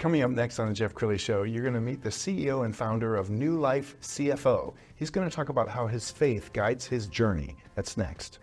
Coming up next on the Jeff Crilley Show, you're going to meet the CEO and founder of New Life CFO. He's going to talk about how his faith guides his journey. That's next.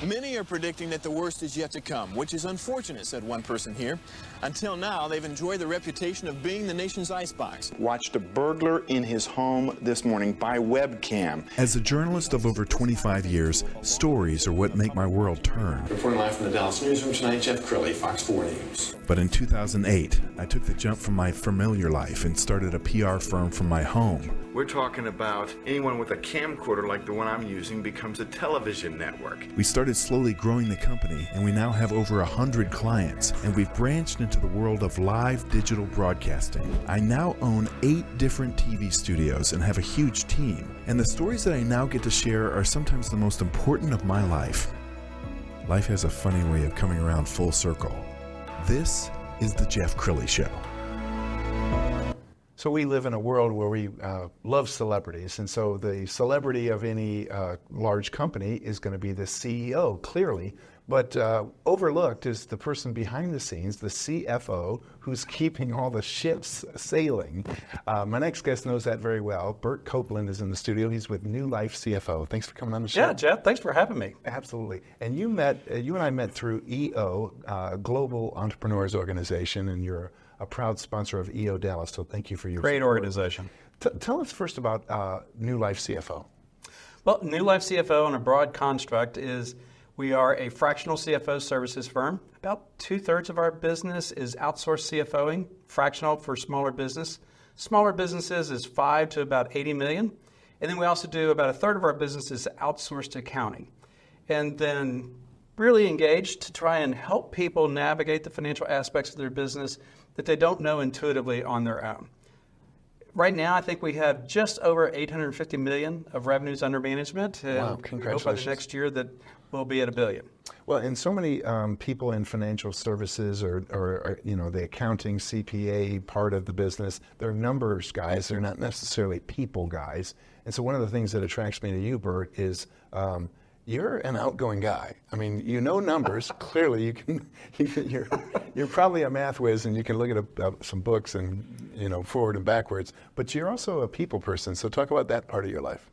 Many are predicting that the worst is yet to come, which is unfortunate, said one person here. Until now, they've enjoyed the reputation of being the nation's icebox. Watched a burglar in his home this morning by webcam. As a journalist of over 25 years, stories are what make my world turn. Reporting live from the Dallas newsroom tonight, Jeff Crilley, Fox 4 News. But in 2008, I took the jump from my familiar life and started a PR firm from my home. We're talking about anyone with a camcorder like the one I'm using becomes a television network. We started slowly growing the company, and we now have over 100 clients, and we've branched into the world of live digital broadcasting. I now own 8 different TV studios and have a huge team, and the stories that I now get to share are sometimes the most important of my life. Life has a funny way of coming around full circle. This is the Jeff Crilley Show. So we live in a world where we love celebrities, and so the celebrity of any large company is going to be the CEO, clearly. But overlooked is the person behind the scenes, the CFO, who's keeping all the ships sailing. My next guest knows that very well. Burt Copeland is in the studio. He's with New Life CFO. Thanks for coming on the show. Yeah, Jeff, thanks for having me. Absolutely. And you and I met through EO, Global Entrepreneurs Organization, and you're a proud sponsor of EO Dallas, so thank you for your Great support. organization. Tell us first about New Life CFO. Well, New Life CFO in a broad construct is we are a fractional CFO services firm. About 2/3 of our business is outsourced CFOing, fractional for smaller business. Smaller businesses is 5 to about 80 million. And then we also do about 1/3 of our business is outsourced accounting. And then really engaged to try and help people navigate the financial aspects of their business that they don't know intuitively on their own. Right now, I think we have just over 850 million of revenues under management. Wow, congratulations. congratulations. Hope by the next year that we'll be at $1 billion. Well, and so many people in financial services or the accounting, CPA part of the business, they're numbers guys. They're not necessarily people guys. And so one of the things that attracts me to you, Burt, is you're an outgoing guy. I mean, you know numbers. Clearly, you're probably a math whiz, and you can look at some books and forward and backwards. But you're also a people person. So talk about that part of your life.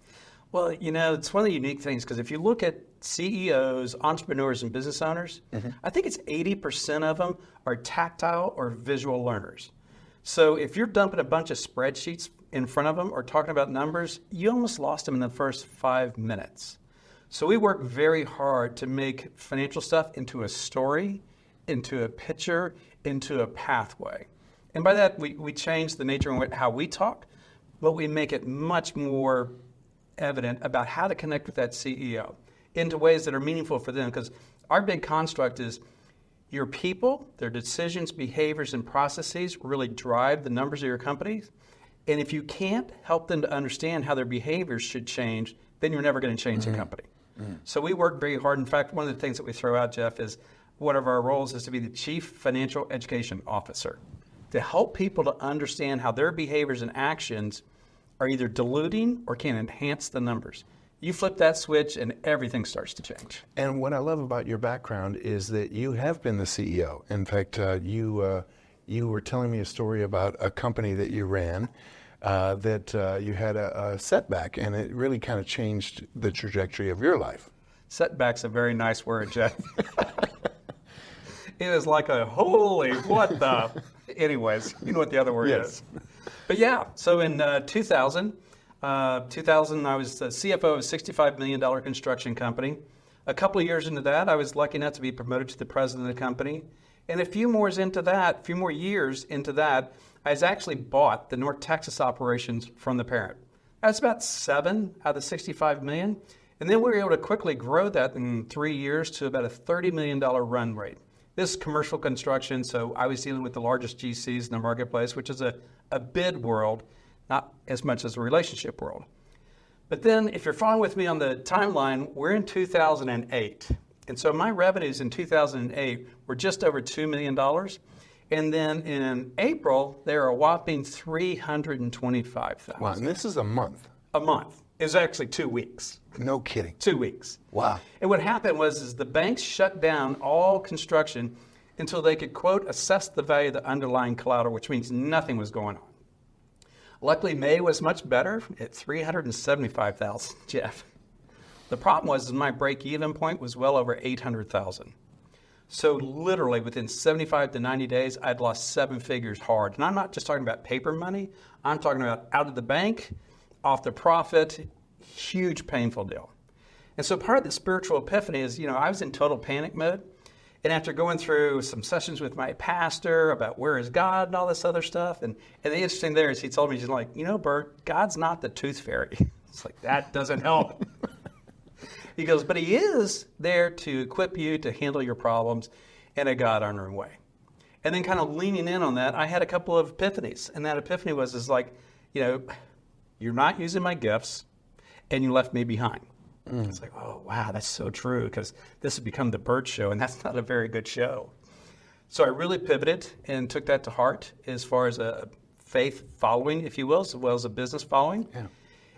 Well, it's one of the unique things because if you look at CEOs, entrepreneurs, and business owners, I think it's 80% of them are tactile or visual learners. So if you're dumping a bunch of spreadsheets in front of them or talking about numbers, you almost lost them in the first 5 minutes. So we work very hard to make financial stuff into a story, into a picture, into a pathway. And by that, we change the nature of how we talk, but we make it much more evident about how to connect with that CEO into ways that are meaningful for them. Because our big construct is your people, their decisions, behaviors, and processes really drive the numbers of your company. And if you can't help them to understand how their behaviors should change, then you're never going to change the company. So we work very hard. In fact, one of the things that we throw out, Jeff, is one of our roles is to be the Chief Financial Education Officer, to help people to understand how their behaviors and actions are either diluting or can enhance the numbers. You flip that switch and everything starts to change. And what I love about your background is that you have been the CEO. In fact, you were telling me a story about a company that you ran that you had a setback, and it really kind of changed the trajectory of your life. Setback's a very nice word, Jeff. It was like a holy, what the? Anyways, you know what the other word is. But yeah, so in 2000, I was the CFO of a $65 million construction company. A couple of years into that, I was lucky enough to be promoted to the president of the company. And a few more years into that, I was actually bought the North Texas operations from the parent. That's about 7 out of the 65 million. And then we were able to quickly grow that in 3 years to about a $30 million run rate. This is commercial construction, so I was dealing with the largest GCs in the marketplace, which is a bid world, not as much as a relationship world. But then if you're following with me on the timeline, we're in 2008. And so my revenues in 2008 were just over $2 million. And then in April, they were a whopping $325,000. Wow, and this is a month. A month. It was actually 2 weeks. No kidding. 2 weeks. Wow. And what happened was the banks shut down all construction until they could, quote, assess the value of the underlying collateral, which means nothing was going on. Luckily, May was much better at $375,000, Jeff. The problem was my break-even point was well over $800,000. So literally within 75 to 90 days, I'd lost 7 figures hard. And I'm not just talking about paper money. I'm talking about out of the bank, off the profit, huge painful deal. And so part of the spiritual epiphany is, I was in total panic mode. And after going through some sessions with my pastor about where is God and all this other stuff, and the interesting there is he told me, he's like, Burt, God's not the tooth fairy. It's like, that doesn't help. He goes, but he is there to equip you to handle your problems in a God-honoring way. And then kind of leaning in on that, I had a couple of epiphanies. And that epiphany was you're not using my gifts and you left me behind. It's like, oh, wow, that's so true, because this has become the Burt show, and that's not a very good show. So I really pivoted and took that to heart as far as a faith following, if you will, as well as a business following. Yeah.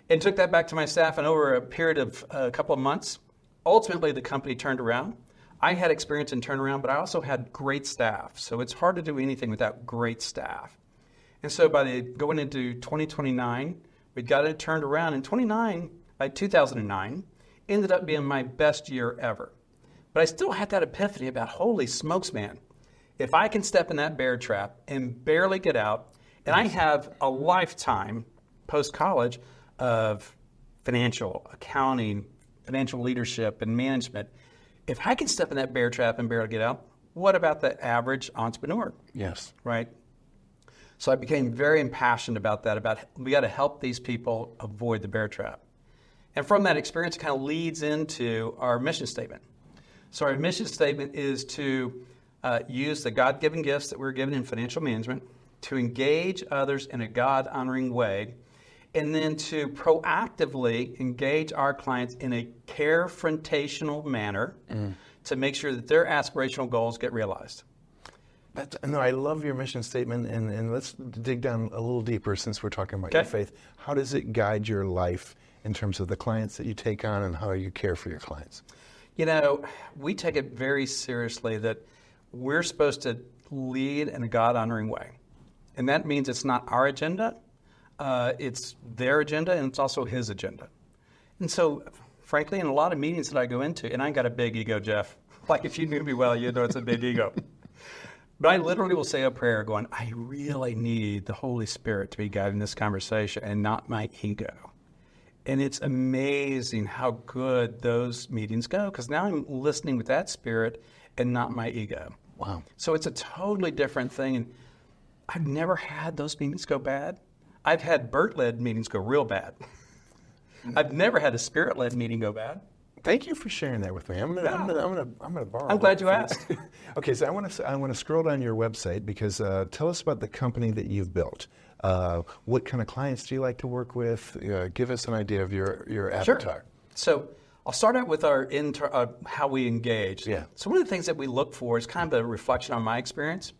And took that back to my staff, and over a period of a couple of months, ultimately the company turned around. I had experience in turnaround, but I also had great staff. So it's hard to do anything without great staff. And so going into 2029, we got it turned around. In 2009, ended up being my best year ever. But I still had that epiphany about, holy smokes, man. If I can step in that bear trap and barely get out, and I have a lifetime post-college of financial accounting, financial leadership, and management. If I can step in that bear trap and barely get out, what about the average entrepreneur? Yes. Right? So I became very impassioned about that, about we got to help these people avoid the bear trap. And from that experience, it kind of leads into our mission statement. So our mission statement is to use the God-given gifts that we're given in financial management to engage others in a God-honoring way, and then to proactively engage our clients in a carefrontational manner to make sure that their aspirational goals get realized. No, I love your mission statement, and let's dig down a little deeper since we're talking about your faith. How does it guide your life in terms of the clients that you take on and how you care for your clients? We take it very seriously that we're supposed to lead in a God-honoring way. And that means it's not our agenda, it's their agenda, and it's also his agenda. And so, frankly, in a lot of meetings that I go into, and I got a big ego, Jeff. Like, if you knew me well, you'd know it's a big ego. But I literally will say a prayer going, I really need the Holy Spirit to be guiding this conversation and not my ego. And it's amazing how good those meetings go, because now I'm listening with that spirit and not my ego. Wow. So it's a totally different thing. And I've never had those meetings go bad. I've had Burt-led meetings go real bad. I've never had a spirit-led meeting go bad. Thank you for sharing that with me. I'm gonna borrow. I'm glad you asked. Okay, so I want to scroll down your website, because tell us about the company that you've built. What kind of clients do you like to work with? Give us an idea of your avatar. Sure. So I'll start out with how we engage. Yeah. So one of the things that we look for is kind of a reflection on my experience.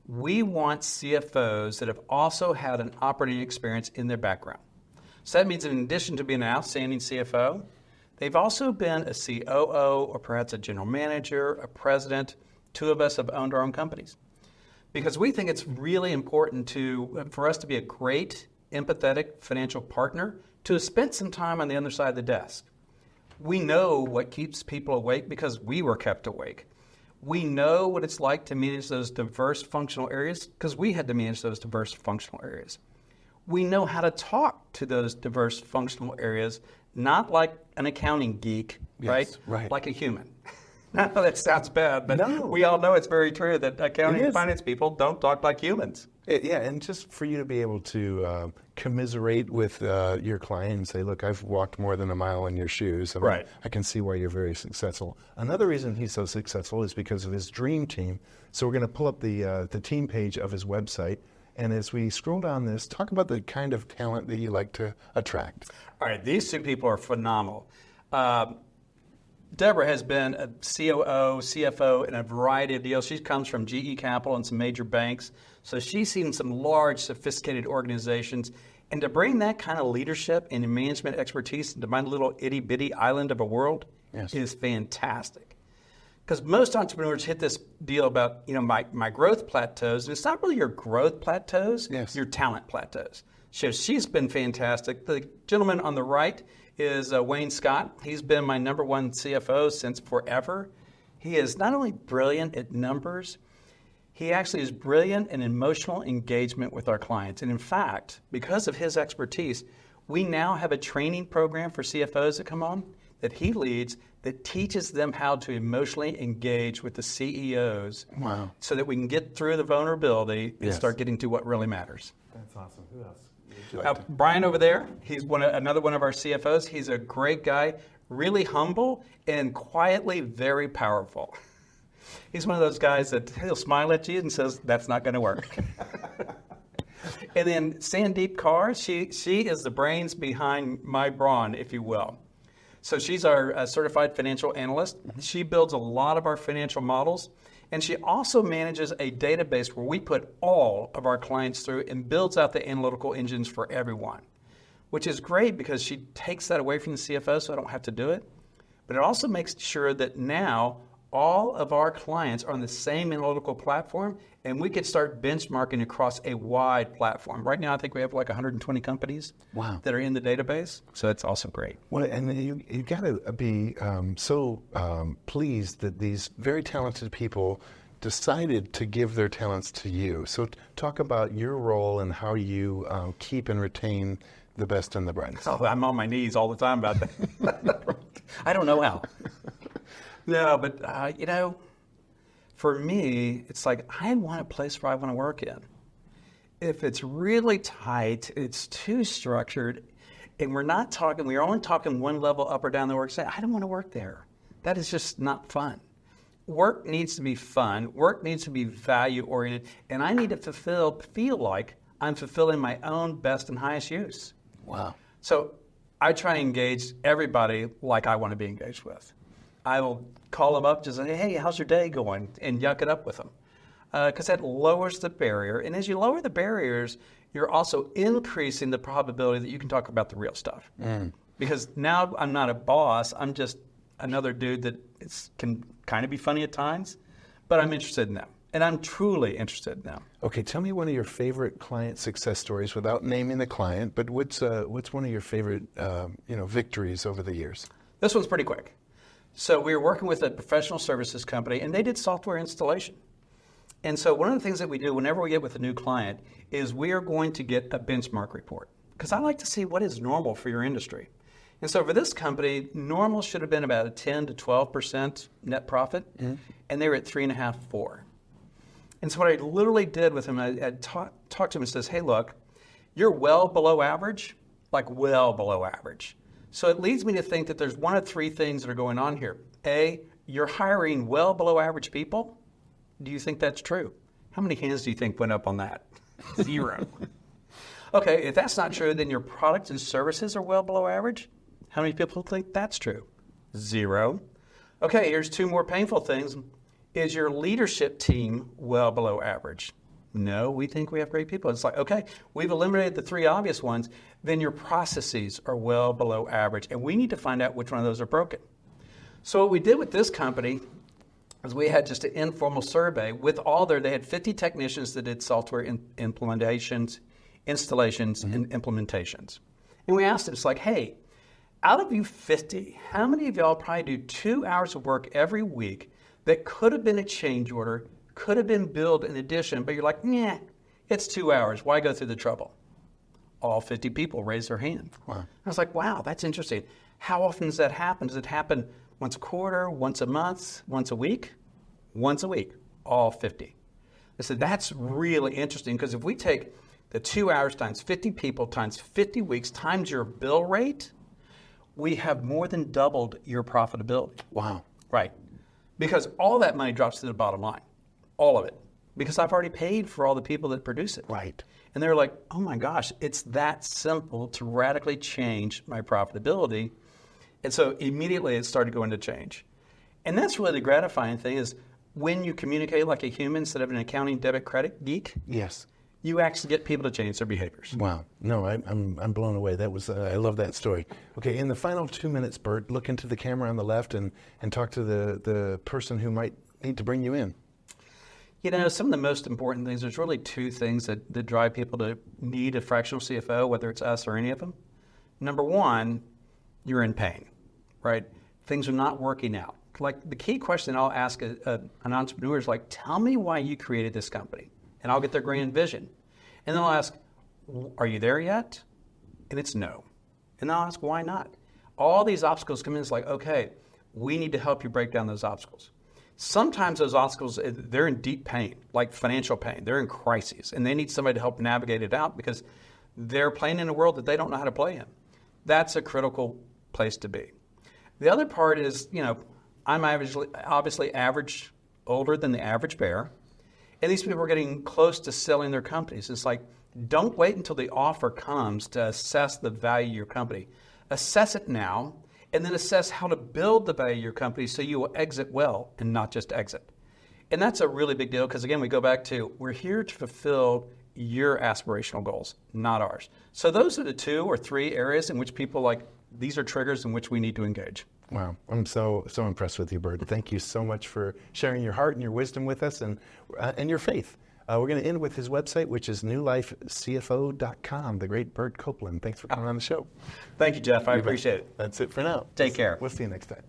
We want CFOs that have also had an operating experience in their background. So that means in addition to being an outstanding CFO, they've also been a COO or perhaps a general manager, a president. 2 of us have owned our own companies. Because we think it's really important for us to be a great, empathetic financial partner, to have spent some time on the other side of the desk. We know what keeps people awake because we were kept awake. We know what it's like to manage those diverse functional areas because we had to manage those diverse functional areas. We know how to talk to those diverse functional areas, not like an accounting geek, Yes, right? Like a human. I know that sounds bad, but No. we all know it's very true that accounting and finance people don't talk like humans. And just for you to be able to commiserate with your client and say, look, I've walked more than a mile in your shoes. Right. I can see why you're very successful. Another reason he's so successful is because of his dream team. So we're going to pull up the team page of his website. And as we scroll down this, talk about the kind of talent that you like to attract. All right, these 2 people are phenomenal. Deborah has been a COO, CFO in a variety of deals. She comes from GE Capital and some major banks. So she's seen some large, sophisticated organizations And to bring that kind of leadership and management expertise into my little itty-bitty island of a world is fantastic. Because most entrepreneurs hit this deal about, my growth plateaus. And it's not really your growth plateaus, your talent plateaus. So she's been fantastic. The gentleman on the right is Wayne Scott. He's been my number one CFO since forever. He is not only brilliant at numbers, he actually is brilliant in emotional engagement with our clients. And in fact, because of his expertise, we now have a training program for CFOs that come on that he leads that teaches them how to emotionally engage with the CEOs so that we can get through the vulnerability and start getting to what really matters. That's awesome. Who else? Brian over there, he's another one of our CFOs. He's a great guy, really humble and quietly very powerful. He's one of those guys that he'll smile at you and says, that's not going to work. And then Sandeep Kaur, she is the brains behind my brawn, if you will. So she's our certified financial analyst. She builds a lot of our financial models. And she also manages a database where we put all of our clients through and builds out the analytical engines for everyone, which is great because she takes that away from the CFO so I don't have to do it. But it also makes sure that now all of our clients are on the same analytical platform, and we could start benchmarking across a wide platform. Right now, I think we have like 120 companies that are in the database, so that's also great. Well, and you got to be so pleased that these very talented people decided to give their talents to you. So talk about your role and how you keep and retain the best and the brightest. Oh, I'm on my knees all the time about that. I don't know how. No, but, for me, it's like I want a place where I want to work in. If it's really tight, it's too structured, and we're only talking one level up or down the work, I don't want to work there. That is just not fun. Work needs to be fun. Work needs to be value-oriented, and I need to feel like I'm fulfilling my own best and highest use. Wow. So I try to engage everybody like I want to be engaged with. I will call them up, just say, hey, how's your day going? And yuck it up with them. Because that lowers the barrier. And as you lower the barriers, you're also increasing the probability that you can talk about the real stuff. Because now I'm not a boss. I'm just another dude that can kind of be funny at times. But I'm interested in them. And I'm truly interested in them. Okay, tell me one of your favorite client success stories without naming the client. But what's one of your favorite victories over the years? This one's pretty quick. So we were working with a professional services company, and they did software installation. And so one of the things that we do whenever we get with a new client is we are going to get a benchmark report. Because I like to see what is normal for your industry. And so for this company, normal should have been about a 10 to 12% net profit, and they were at 3.5, 4. And so what I literally did with him, I talked to him and says, hey, look, you're well below average, like well below average. So it leads me to think that there's one of three things that are going on here. A, you're hiring well below average people. Do you think that's true? How many hands do you think went up on that? 0. Okay, if that's not true, then your products and services are well below average. How many people think that's true? 0. Okay, here's two more painful things. Is your leadership team well below average? No, we think we have great people. It's like, okay, we've eliminated the three obvious ones. Then your processes are well below average. And we need to find out which one of those are broken. So what we did with this company is we had just an informal survey with they had 50 technicians that did software implementations, installations, and implementations. And we asked them, it's like, hey, out of you 50, how many of y'all probably do 2 hours of work every week that could have been a change order, could have been billed in addition, but you're like, nah, it's 2 hours. Why go through the trouble? All 50 people raised their hand. Wow. I was like, wow, that's interesting. How often does that happen? Does it happen once a quarter, once a month, once a week? Once a week, all 50. I said, that's really interesting because if we take the 2 hours times 50 people times 50 weeks times your bill rate, we have more than doubled your profitability. Wow. Right. Because all that money drops to the bottom line. All of it. Because I've already paid for all the people that produce it. Right. And they're like, oh my gosh, it's that simple to radically change my profitability. And so immediately it started going to change. And that's really the gratifying thing is when you communicate like a human instead of an accounting debit credit geek. Yes. you actually get people to change their behaviors. Wow. No, I'm blown away. That was I love that story. Okay, in the final 2 minutes, Burt, look into the camera on the left and talk to the person who might need to bring you in. Some of the most important things, there's really two things that drive people to need a fractional CFO, whether it's us or any of them. Number one, you're in pain, right? Things are not working out. Like the key question I'll ask an entrepreneur is like, tell me why you created this company. And I'll get their grand vision. And then I'll ask, are you there yet? And it's no. And then I'll ask, why not? All these obstacles come in, it's like, okay, we need to help you break down those obstacles. Sometimes those obstacles, they're in deep pain, like financial pain. They're in crises, and they need somebody to help navigate it out because they're playing in a world that they don't know how to play in. That's a critical place to be. The other part is, I'm obviously average, older than the average bear, and these people are getting close to selling their companies. It's like, don't wait until the offer comes to assess the value of your company. Assess it now, and then assess how to build the value of your company so you will exit well and not just exit. And that's a really big deal because, again, we go back to we're here to fulfill your aspirational goals, not ours. So those are the 2 or 3 areas in which people these are triggers in which we need to engage. Wow, I'm so impressed with you, Burt. Thank you so much for sharing your heart and your wisdom with us and your faith. We're going to end with his website, which is newlifecfo.com, the great Burt Copeland. Thanks for coming on the show. Thank you, Jeff. I appreciate it. That's it for now. Take care. We'll see you next time.